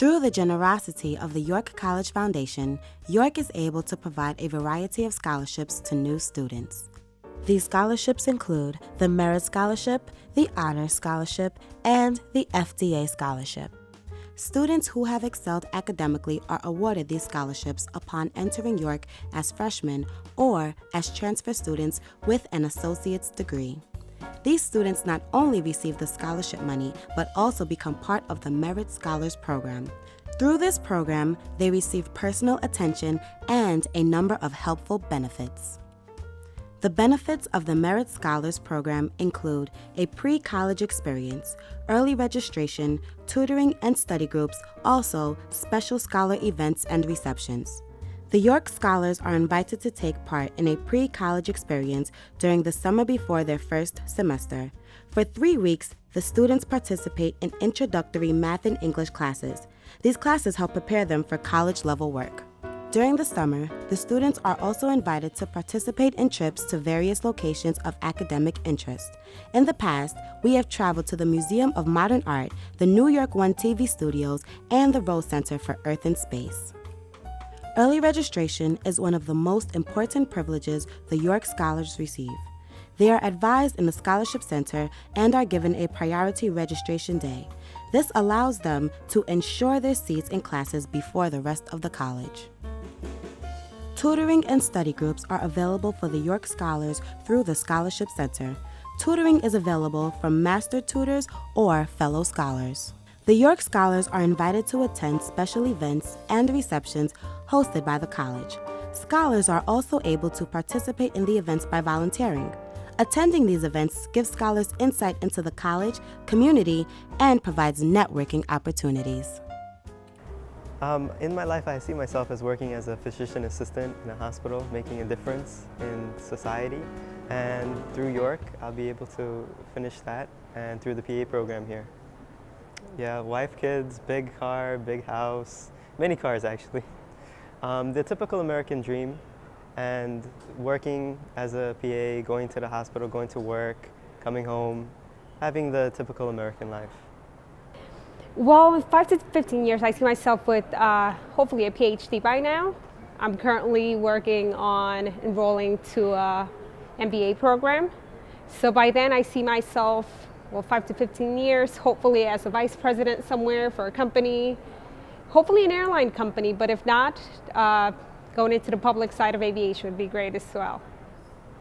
Through the generosity of the York College Foundation, York is able to provide a variety of scholarships to new students. These scholarships include the Merit Scholarship, the Honors Scholarship, and the FDA Scholarship. Students who have excelled academically are awarded these scholarships upon entering York as freshmen or as transfer students with an associate's degree. These students not only receive the scholarship money, but also become part of the Merit Scholars Program. Through this program, they receive personal attention and a number of helpful benefits. The benefits of the Merit Scholars Program include a pre-college experience, early registration, tutoring and study groups, also special scholar events and receptions. The York Scholars are invited to take part in a pre-college experience during the summer before their first semester. For 3 weeks, the students participate in introductory math and English classes. These classes help prepare them for college-level work. During the summer, the students are also invited to participate in trips to various locations of academic interest. In the past, we have traveled to the Museum of Modern Art, the New York One TV studios, and the Rose Center for Earth and Space. Early registration is one of the most important privileges the York Scholars receive. They are advised in the Scholarship Center and are given a priority registration day. This allows them to ensure their seats in classes before the rest of the college. Tutoring and study groups are available for the York Scholars through the Scholarship Center. Tutoring is available from master tutors or fellow scholars. The York Scholars are invited to attend special events and receptions hosted by the college. Scholars are also able to participate in the events by volunteering. Attending these events gives scholars insight into the college, community, and provides networking opportunities. In my life, I see myself as working as a physician assistant in a hospital, making a difference in society. And through York, I'll be able to finish that, and through the PA program here. Yeah, wife, kids, big car, big house, many cars actually. The typical American dream, and working as a PA, going to the hospital, going to work, coming home, having the typical American life. Well, in 5 to 15 years, I see myself with hopefully a PhD by now. I'm currently working on enrolling to a MBA program. So by then I see myself, 5 to 15 years, hopefully as a vice president somewhere for a company, hopefully an airline company, but if not, going into the public side of aviation would be great as well.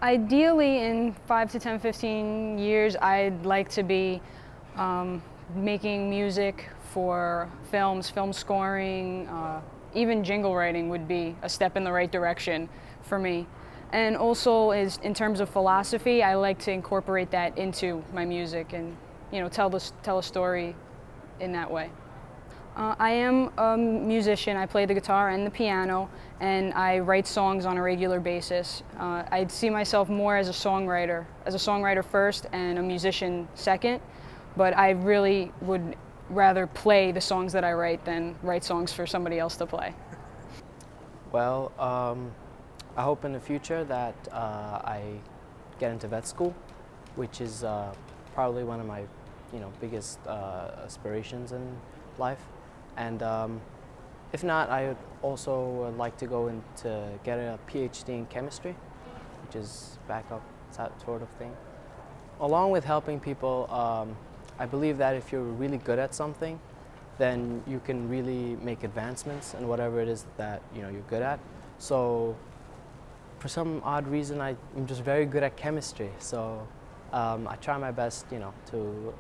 Ideally, in 5 to 10, 15 years, I'd like to be making music for films, film scoring, even jingle writing would be a step in the right direction for me. And also, in terms of philosophy, I like to incorporate that into my music and, tell a story in that way. I am a musician. I play the guitar and the piano, and I write songs on a regular basis. I see myself more as a songwriter first and a musician second, but I really would rather play the songs that I write than write songs for somebody else to play. Well, I hope in the future that I get into vet school, which is probably one of my biggest aspirations in life. And if not, I would also like to go into get a PhD in chemistry, which is backup sort of thing. Along with helping people, I believe that if you're really good at something, then you can really make advancements in whatever it is that you're good at. So for some odd reason, I'm just very good at chemistry. So I try my best, to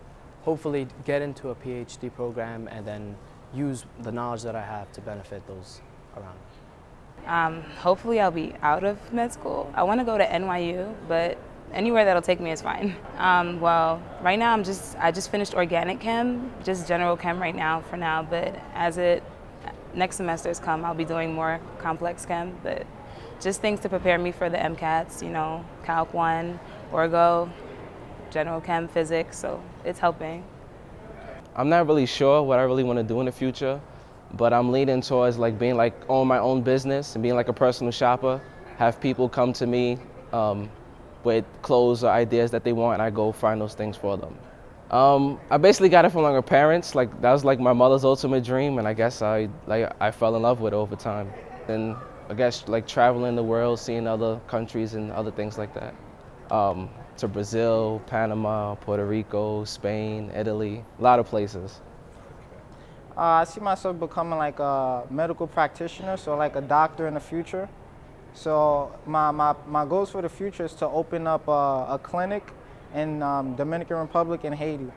hopefully get into a PhD program and then use the knowledge that I have to benefit those around me. Hopefully I'll be out of med school. I want to go to NYU, but anywhere that'll take me is fine. Well, right now I just finished organic chem, just general chem right now for now, but as next semesters come, I'll be doing more complex chem, but just things to prepare me for the MCATs, Calc 1, Orgo, general chem, physics, so it's helping. I'm not really sure what I really want to do in the future, but I'm leaning towards being own my own business and being like a personal shopper, have people come to me with clothes or ideas that they want, and I go find those things for them. I basically got it from like my parents. Like that was like my mother's ultimate dream, and I guess I fell in love with it over time. And I guess like traveling the world, seeing other countries and other things like that. To Brazil, Panama, Puerto Rico, Spain, Italy, a lot of places. I see myself becoming like a medical practitioner, so like a doctor in the future. So my goals for the future is to open up a clinic in Dominican Republic and Haiti.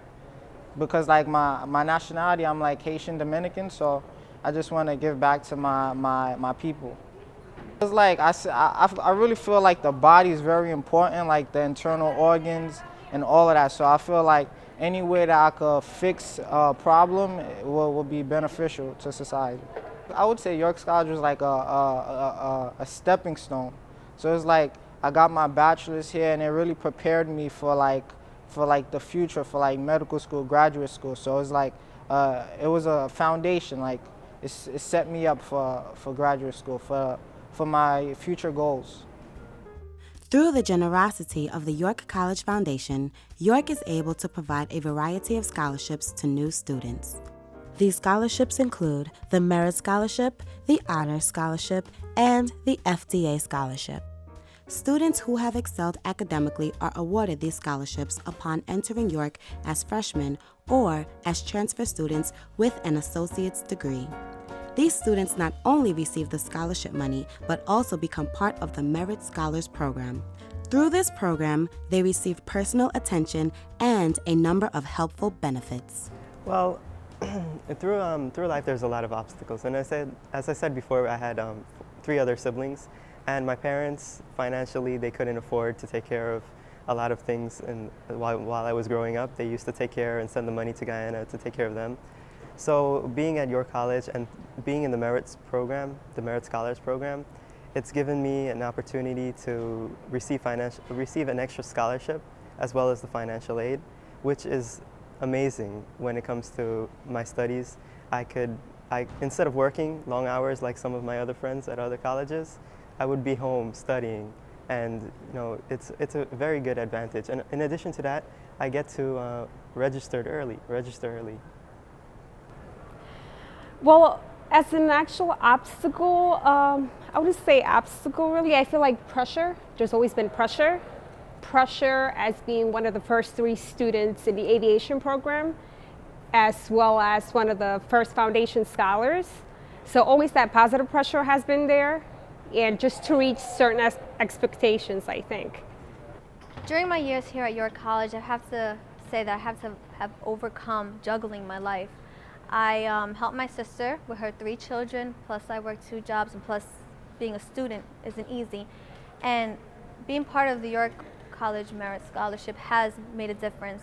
Because like my nationality, I'm like Haitian Dominican, so I just want to give back to my people. It's like I really feel like the body is very important, like the internal organs and all of that. So I feel like any way that I could fix a problem will be beneficial to society. I would say York College was like a stepping stone. So it's like I got my bachelor's here, and it really prepared me for the future, for like medical school, graduate school. So it's like it was a foundation. Like it set me up for graduate school, for my future goals. Through the generosity of the York College Foundation, York is able to provide a variety of scholarships to new students. These scholarships include the Merit Scholarship, the Honors Scholarship, and the FDA Scholarship. Students who have excelled academically are awarded these scholarships upon entering York as freshmen or as transfer students with an associate's degree. These students not only receive the scholarship money, but also become part of the Merit Scholars Program. Through this program, they receive personal attention and a number of helpful benefits. Well, through life there's a lot of obstacles, and as I said before, I had 3 other siblings, and my parents financially they couldn't afford to take care of a lot of things, and while I was growing up they used to take care and send the money to Guyana to take care of them. So being at York College and being in the Merit Scholars Program, it's given me an opportunity to receive an extra scholarship as well as the financial aid, which is amazing when it comes to my studies. Instead of working long hours like some of my other friends at other colleges, I would be home studying, and it's a very good advantage. And in addition to that, I get to register early. Well, as an actual obstacle, I wouldn't say obstacle really. I feel like pressure. There's always been pressure. Pressure as being one of the first 3 students in the aviation program, as well as one of the first foundation scholars. So always that positive pressure has been there, and just to reach certain expectations, I think. During my years here at York College, I have to say that I have overcome juggling my life. I help my sister with her 3 children, plus I work 2 jobs, and plus being a student isn't easy. And being part of the York College Merit Scholarship has made a difference.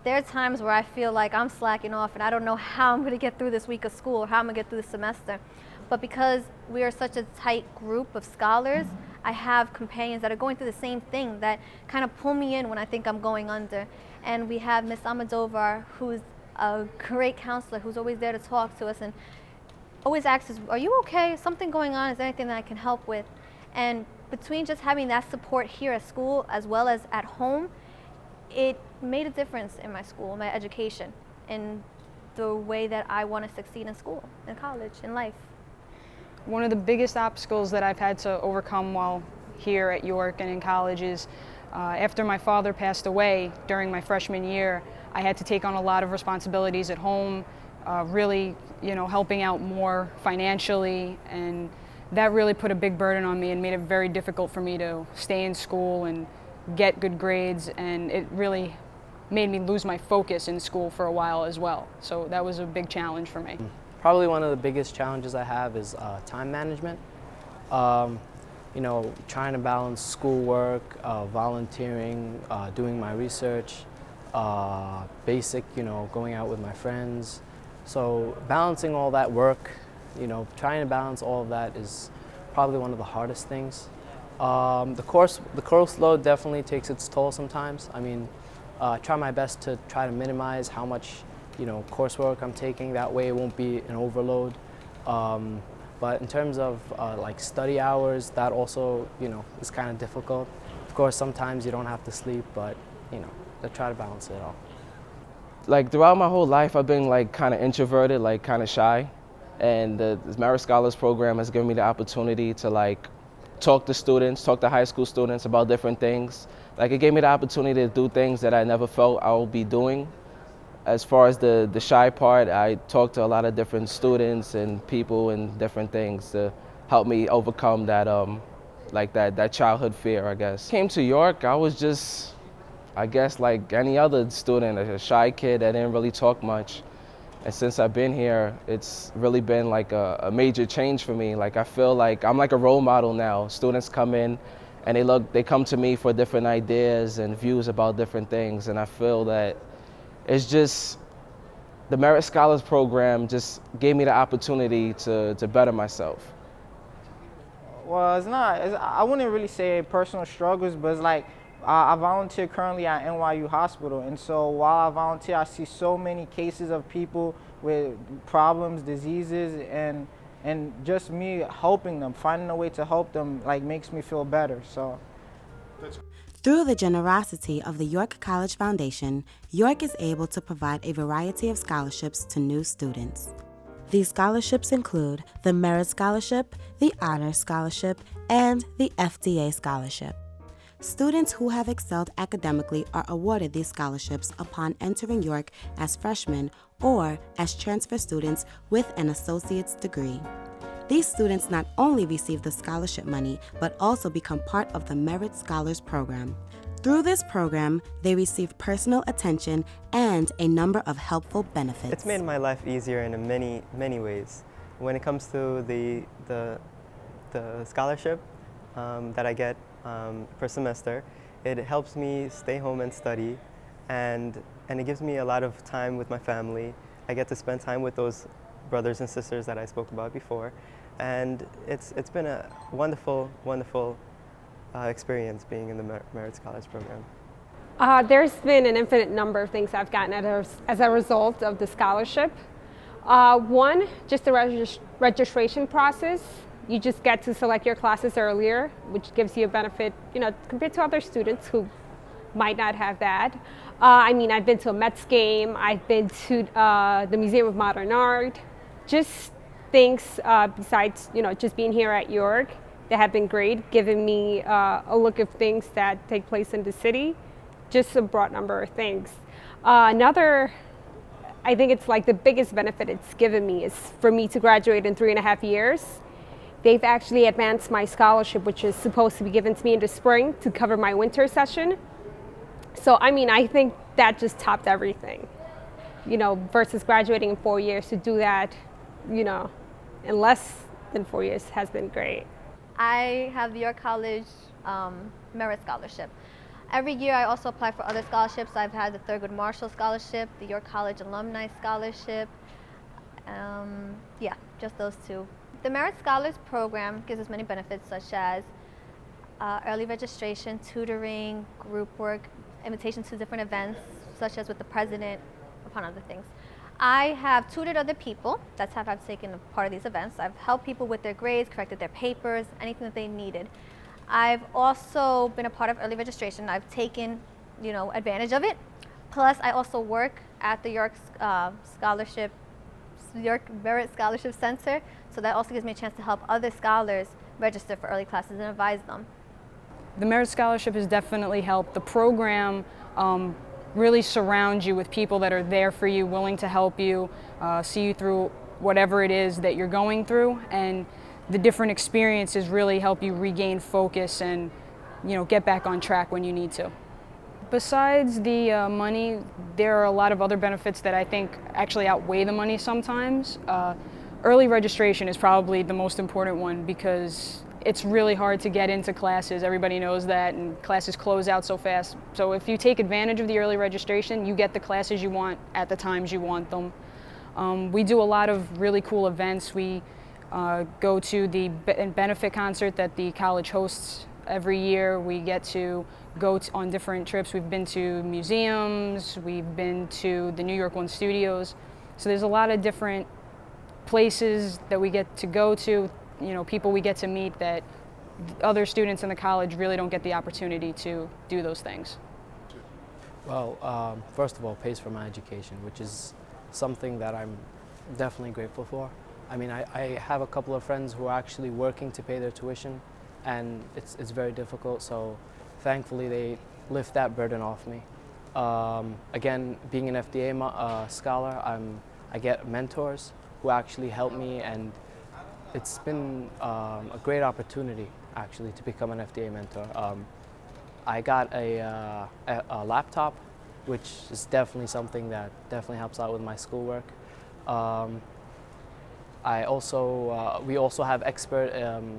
There are times where I feel like I'm slacking off and I don't know how I'm going to get through this week of school or how I'm going to get through the semester. But because we are such a tight group of scholars, I have companions that are going through the same thing that kind of pull me in when I think I'm going under. And we have Miss Almodovar, who's a great counselor, who's always there to talk to us and always asks us, are you okay? Is something going on? Is there anything that I can help with? And between just having that support here at school as well as at home, it made a difference in my school, my education, in the way that I want to succeed in school, in college, in life. One of the biggest obstacles that I've had to overcome while here at York and in college is after my father passed away during my freshman year, I had to take on a lot of responsibilities at home, really, helping out more financially, and that really put a big burden on me and made it very difficult for me to stay in school and get good grades, and it really made me lose my focus in school for a while as well. So that was a big challenge for me. Probably one of the biggest challenges I have is time management. Trying to balance schoolwork, volunteering, doing my research, basic, going out with my friends. So balancing all that work, trying to balance all of that is probably one of the hardest things. The course load definitely takes its toll sometimes. I mean, try my best to try to minimize how much, coursework I'm taking. That way it won't be an overload. But in terms of like study hours, that also, is kind of difficult. Of course, sometimes you don't have to sleep, but, I try to balance it all. Like throughout my whole life, I've been like kind of introverted, like kind of shy. And the Merit Scholars Program has given me the opportunity to like talk to students, talk to high school students about different things. Like it gave me the opportunity to do things that I never felt I would be doing. As far as the shy part, I talked to a lot of different students and people and different things to help me overcome that, like that childhood fear, I guess. Came to York, I was just, I guess like any other student, a shy kid that didn't really talk much. And since I've been here, it's really been like a major change for me. Like I feel like I'm like a role model now. Students come in and they come to me for different ideas and views about different things. And I feel that it's just, the Merit Scholars Program just gave me the opportunity to better myself. Well, I wouldn't really say personal struggles, but it's like I volunteer currently at NYU Hospital, and so while I volunteer, I see so many cases of people with problems, diseases, and just me helping them, finding a way to help them, like makes me feel better. So. Through the generosity of the York College Foundation, York is able to provide a variety of scholarships to new students. These scholarships include the Merit Scholarship, the Honor Scholarship, and the FDA Scholarship. Students who have excelled academically are awarded these scholarships upon entering York as freshmen or as transfer students with an associate's degree. These students not only receive the scholarship money, but also become part of the Merit Scholars Program. Through this program, they receive personal attention and a number of helpful benefits. It's made my life easier in many ways. When it comes to the scholarship that I get per semester, it helps me stay home and study, and it gives me a lot of time with my family. I get to spend time with those brothers and sisters that I spoke about before, and it's been a wonderful experience being in the Merit Scholars Program. There's been an infinite number of things I've gotten as a result of the scholarship. One, just the registration process. You just get to select your classes earlier, which gives you a benefit, compared to other students who might not have that. I mean, I've been to a Mets game, I've been to the Museum of Modern Art, just things besides, just being here at York that have been great, giving me a look of things that take place in the city, just a broad number of things. Another, I think it's like the biggest benefit it's given me is for me to graduate in 3.5 years. They've actually advanced my scholarship, which is supposed to be given to me in the spring to cover my winter session. So, I mean, I think that just topped everything, versus graduating in 4 years. To do that, in less than 4 years has been great. I have the York College Merit Scholarship. Every year I also apply for other scholarships. I've had the Thurgood Marshall Scholarship, the York College Alumni Scholarship. Yeah, just those two. The Merit Scholars Program gives us many benefits, such as early registration, tutoring, group work, invitations to different events, such as with the president, upon other things. I have tutored other people. That's how I've taken part of these events. I've helped people with their grades, corrected their papers, anything that they needed. I've also been a part of early registration. I've taken, advantage of it. Plus, I also work at the York Merit Scholarship Center, so that also gives me a chance to help other scholars register for early classes and advise them. The Merit Scholarship has definitely helped. The program really surrounds you with people that are there for you, willing to help you, see you through whatever it is that you're going through, and the different experiences really help you regain focus and get back on track when you need to. Besides the money, there are a lot of other benefits that I think actually outweigh the money sometimes. Early registration is probably the most important one because it's really hard to get into classes. Everybody knows that, and classes close out so fast. So if you take advantage of the early registration, you get the classes you want at the times you want them. We do a lot of really cool events. We go to the benefit concert that the college hosts every year. We get to go on different trips. We've been to museums, we've been to the New York One studios. So there's a lot of different places that we get to go to, people we get to meet that other students in the college really don't get the opportunity to do those things. Well, first of all, pays for my education, which is something that I'm definitely grateful for. I mean, I have a couple of friends who are actually working to pay their tuition, and it's very difficult, so thankfully they lift that burden off me. Again, being an FDA scholar, I get mentors who actually help me, and it's been a great opportunity actually to become an FDA mentor. I got a laptop, which is definitely something that definitely helps out with my schoolwork. We also have expert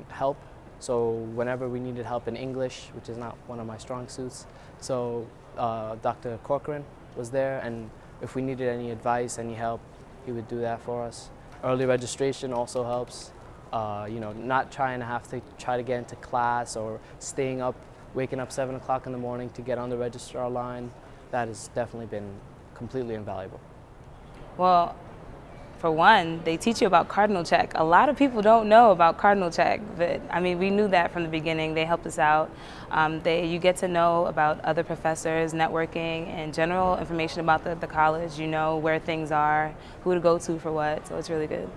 help, so whenever we needed help in English, which is not one of my strong suits, so Dr. Corcoran was there, and if we needed any advice, any help, he would do that for us. Early registration also helps. You know, not trying to have to try to get into class or waking up 7 o'clock in the morning to get on the registrar line. That has definitely been completely invaluable. Well, for one, they teach you about cardinal check. A lot of people don't know about cardinal check, but I mean, we knew that from the beginning. They helped us out. You get to know about other professors, networking, and general information about the college. You know where things are, who to go to for what, so it's really good.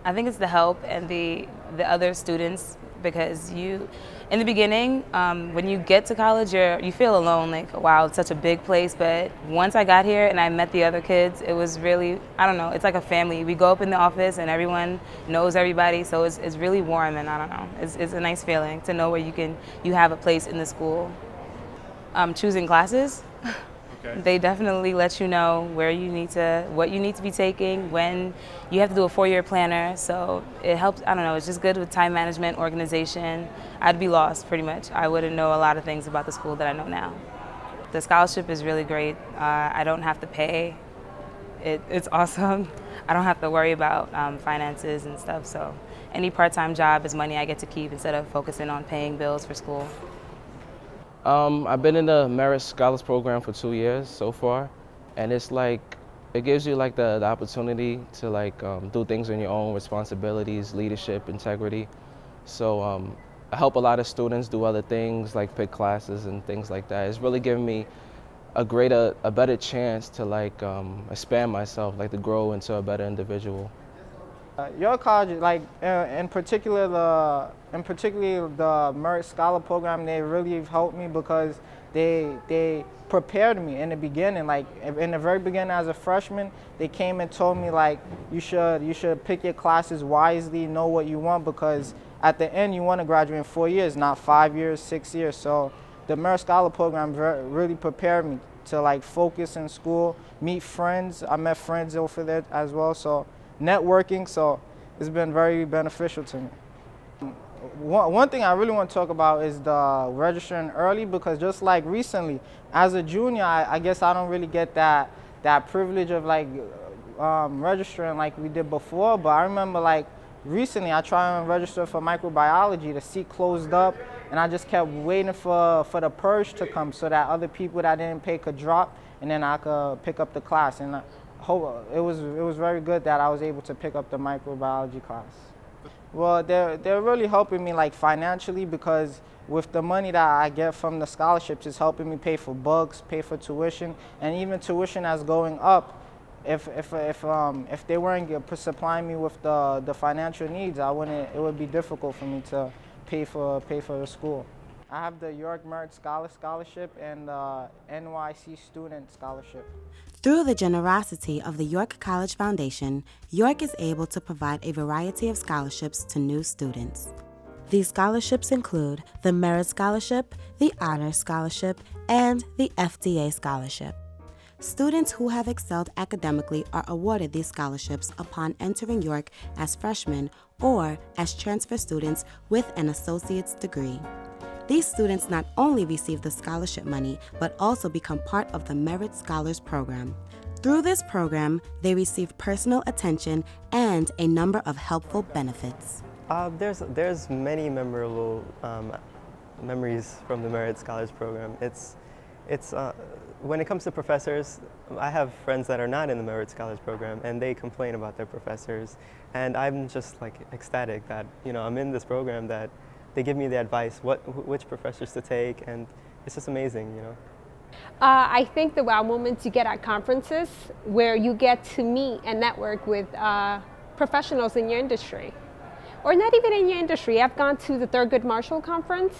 I think it's the help and the other students, because in the beginning, when you get to college, you feel alone, like, wow, it's such a big place. But once I got here and I met the other kids, it was really, I don't know, it's like a family. We go up in the office and everyone knows everybody, so it's really warm, and I don't know, it's a nice feeling to know where you have a place in the school. Choosing classes. Okay. They definitely let you know what you need to be taking, when you have to do a 4-year planner, so it helps. I don't know, it's just good with time management, organization. I'd be lost pretty much. I wouldn't know a lot of things about the school that I know now. The scholarship is really great. I don't have to pay. It's awesome. I don't have to worry about finances and stuff, so any part-time job is money I get to keep instead of focusing on paying bills for school. I've been in the Merit Scholars Program for 2 years so far, and it's like, it gives you like the opportunity to like do things on your own, responsibilities, leadership, integrity. So I help a lot of students do other things like pick classes and things like that. It's really given me a better chance to like expand myself, like to grow into a better individual. Your college, like in particular the Merit Scholar Program, they really helped me because they prepared me in the beginning. Like in the very beginning, as a freshman, they came and told me like you should pick your classes wisely, know what you want, because at the end you want to graduate in 4 years, not 5 years, 6 years. So the Merit Scholar Program really prepared me to like focus in school, meet friends. I met friends over there as well. So networking, so it's been very beneficial to me. One thing I really want to talk about is the registering early, because just like recently, as a junior, I guess I don't really get that privilege of like registering like we did before, but I remember like recently I tried and register for microbiology. The seat closed up, and I just kept waiting for the purge to come so that other people that didn't pay could drop, and then I could pick up the class. And it was very good that I was able to pick up the microbiology class. Well, they're really helping me like financially, because with the money that I get from the scholarships, it's helping me pay for books, pay for tuition, and even tuition as going up. If they weren't supplying me with the financial needs, it would be difficult for me to pay for the school. I have the York Merit Scholarship and the NYC Student Scholarship. Through the generosity of the York College Foundation, York is able to provide a variety of scholarships to new students. These scholarships include the Merit Scholarship, the Honors Scholarship, and the FDA Scholarship. Students who have excelled academically are awarded these scholarships upon entering York as freshmen or as transfer students with an associate's degree. These students not only receive the scholarship money, but also become part of the Merit Scholars Program. Through this program, they receive personal attention and a number of helpful benefits. There's many memorable memories from the Merit Scholars Program. When it comes to professors, I have friends that are not in the Merit Scholars Program, and they complain about their professors, and I'm just like ecstatic that I'm in this program, that they give me the advice which professors to take, and it's just amazing. I think the wow moments you get at conferences where you get to meet and network with professionals in your industry. Or not even in your industry. I've gone to the Thurgood Marshall Conference,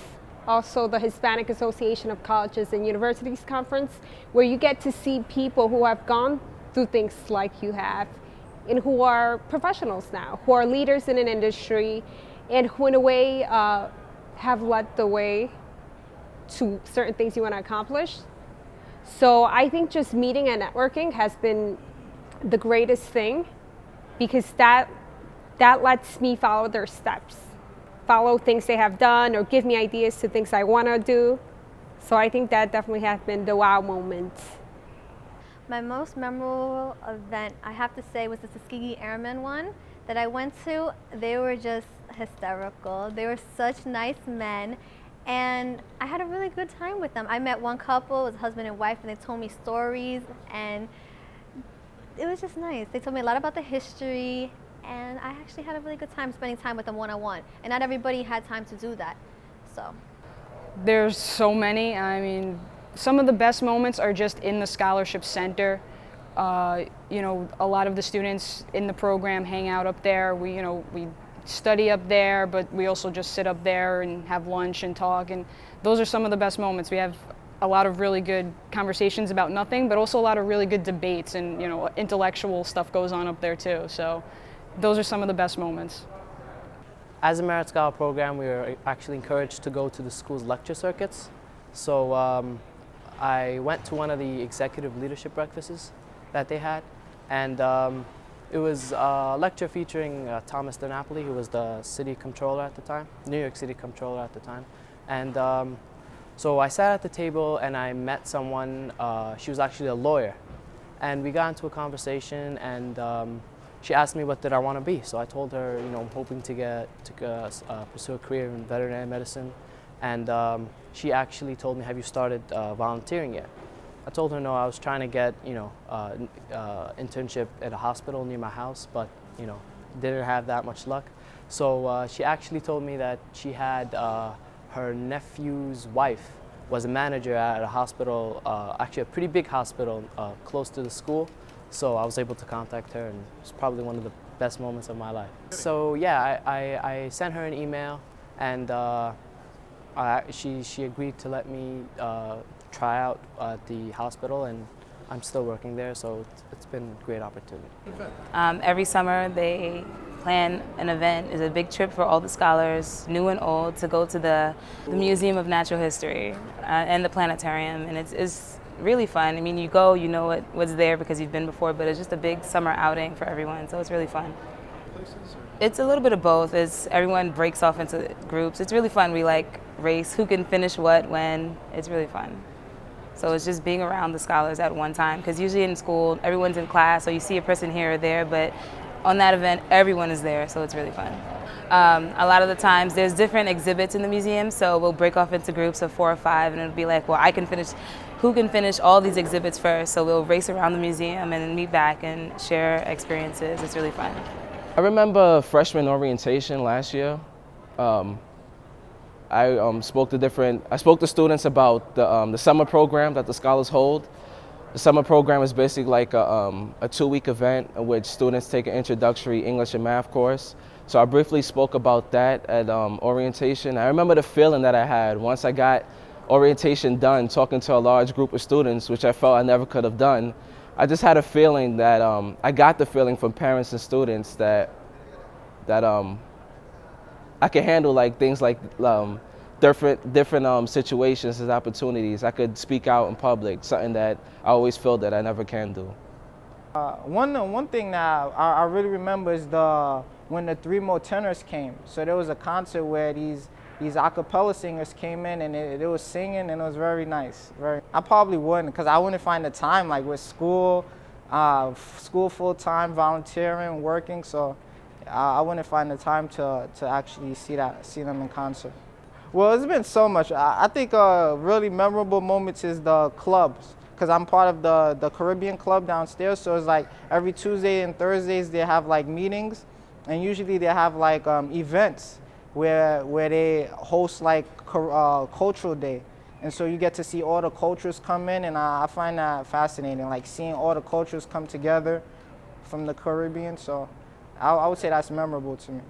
also the Hispanic Association of Colleges and Universities Conference, where you get to see people who have gone through things like you have and who are professionals now, who are leaders in an industry and who in a way have led the way to certain things you want to accomplish. So I think just meeting and networking has been the greatest thing, because that lets me follow their steps, follow things they have done, or give me ideas to things I want to do. So I think that definitely has been the wow moment. My most memorable event, I have to say, was the Tuskegee Airmen one that I went to. They were just hysterical. They were such nice men, and I had a really good time with them. I met one couple, it was husband and wife, and they told me stories, and it was just nice. They told me a lot about the history, and I actually had a really good time spending time with them one-on-one. And not everybody had time to do that, so. There's so many. I mean, some of the best moments are just in the scholarship center. You know, a lot of the students in the program hang out up there. We study up there, but we also just sit up there and have lunch and talk. And those are some of the best moments. We have a lot of really good conversations about nothing, but also a lot of really good debates, and intellectual stuff goes on up there too. So those are some of the best moments. As a Merit Scholar program, we were actually encouraged to go to the school's lecture circuits. So I went to one of the executive leadership breakfasts that they had, and it was a lecture featuring Thomas DiNapoli, who was the city controller at the time, New York City controller at the time. And so I sat at the table and I met someone, she was actually a lawyer, and we got into a conversation, and she asked me what did I want to be. So I told her, I'm hoping to pursue a career in veterinary medicine. And she actually told me, have you started volunteering yet? I told her no, I was trying to get, internship at a hospital near my house, but, didn't have that much luck. So she actually told me that she had her nephew's wife was a manager at a hospital, actually a pretty big hospital close to the school. So I was able to contact her, and it was probably one of the best moments of my life. So yeah, I sent her an email, and she agreed to let me try out at the hospital, and I'm still working there, so it's been a great opportunity. Every summer they plan an event. It's a big trip for all the scholars, new and old, to go to the Museum of Natural History and the planetarium, and it's really fun. I mean, you go, you know what's there because you've been before, but it's just a big summer outing for everyone, so it's really fun. It's a little bit of both. Everyone breaks off into groups. It's really fun. We race who can finish what when. It's really fun. So it's just being around the scholars at one time, because usually in school everyone's in class, so you see a person here or there, but on that event everyone is there, so it's really fun. A lot of the times there's different exhibits in the museum, so we'll break off into groups of 4 or 5, and it'll be like, well, who can finish all these exhibits first? So we'll race around the museum and then meet back and share experiences. It's really fun. I remember freshman orientation last year. I spoke to students about the summer program that the scholars hold. The summer program is basically like a 2-week event in which students take an introductory English and math course. So I briefly spoke about that at orientation. I remember the feeling that I had once I got orientation done, talking to a large group of students, which I felt I never could have done. I just had a feeling that I got the feeling from parents and students that I could handle things like different situations as opportunities. I could speak out in public, something that I always feel that I never can do. One thing that I really remember is when the 3 more tenors came. So there was a concert where these a cappella singers came in, and they was singing, and it was very nice. I probably wouldn't, because I wouldn't find the time, with school full-time, volunteering, working, so I wouldn't find the time to actually see them in concert. Well, it's been so much. I think really memorable moments is the clubs, because I'm part of the Caribbean club downstairs, so it's every Tuesday and Thursdays they have meetings, and usually they have events where they host cultural day, And so you get to see all the cultures come in, and I find that fascinating, like seeing all the cultures come together from the Caribbean. So I would say that's memorable to me.